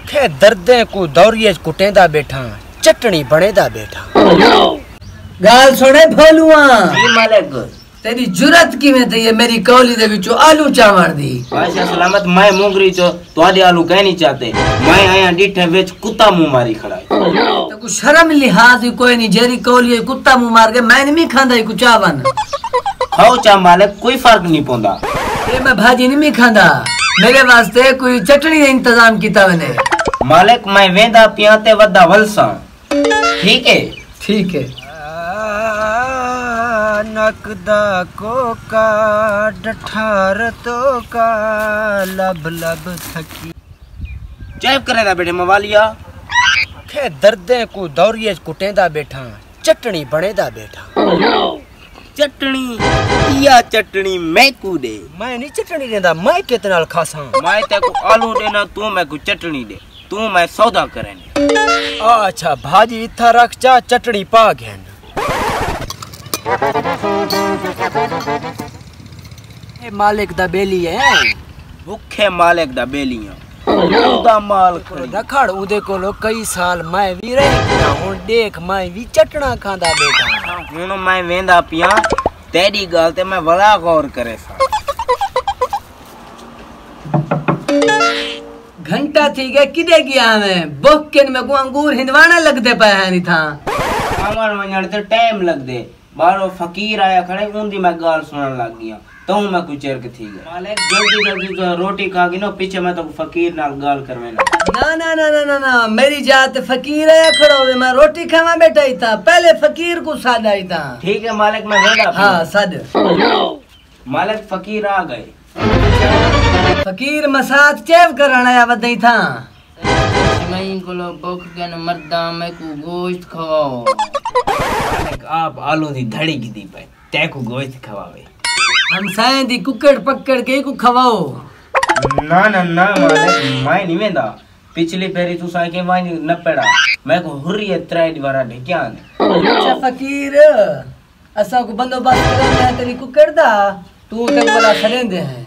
खे दर्दे को दौरिए कुटेंदा बैठा चटनी बनेदा बैठा। गाल सुने भोलुआ जी मालिक। तेरी जुरत किवें थई है मेरी कौली दे विचों आलू चावण दी। बादशाह सलामत मैं मुंगरी चो तुहाडे आलू कह नहीं चाहते। मैं आया डिठे विच कुत्ता मुंह मारी खड़ा है। तो को शर्म लिहाज ही कोई नहीं जेरी कौली कुत्ता मुंह मार के मैं नहीं खांदा ही कुछ चावण। खाओ चा मालिक कोई फर्क नहीं पोंदा। ये मैं भाजी नहीं खांदा मेरे वास्ते कोई चटनी का इंतजाम कीता वने। मालिक मैं वेंदा पियाते वदा वलसा। ठीक है ठीक है। नकदा को का डठार तो का लब लब थकी चैप करेदा बेटे मवालिया। खे दर्दे को दौरिए कुटेंदा बैठा चटनी बनेदा बैठा। चटनी या चटनी मैं कू दे। मैं नहीं चटनी देंदा मैं कितने नाल खासा। मैं ते को आलू देना तू मैं को चटनी दे। तू मैं सौदा करें। अच्छा भाजी इथा रख चा चटनी पा घेन। ए मालिक दा बेली है भूखे मालिक दा बेलियां उदा माल खड़ी रखड़ उदे कोलो कई साल मैं भी रही हुन देख मैं भी चटना खांदा बैठा। हुन मैं वेंदा पिया तेरी गल ते मैं बड़ा गौर करे सा। घंटा थी गए किदे गया मैं बोकेन में को अंगूर हिंदवाना लगदे पे है नहीं था। आमर वणन ते टाइम लग दे बारो फकीर आया खड़े उंदी मैं गाल सुनन लग गया तो मैं कुछ चेर के थी गया। मालिक जल्दी जल्दी तो रोटी खा गई ना पीछे मैं तो फकीर नाल गाल करवेना। ना ना ना ना ना ना मेरी जात फकीर आया खड़ो वे मैं रोटी खावा बैठा ही था पहले फकीर को सादा ही था। ठीक है मालिक मैं वेंदा। हां साद। मालिक फकीर आ गए। फकीर मसाज चेव करन आया वदई था। मैं कोलो भूख गन मरदा मैं को गोश्त खवाओ। मालिक आप आलू दी धड़ी की दी पे ते को गोश्त खवावे। हम साए दी कुकड़ पकड़ के को खवाओ। ना ना ना मालिक मैं नहीं वेंदा। पिछली फेरी तू साए के मैं न पड़ा मैं को हुर्रियत त्राई दीवारा ढक्या ने। अच्छा फकीर असा को बंदोबस्त करन तेरी कुकड़ दा तू ते बोला खलेंदे हैं।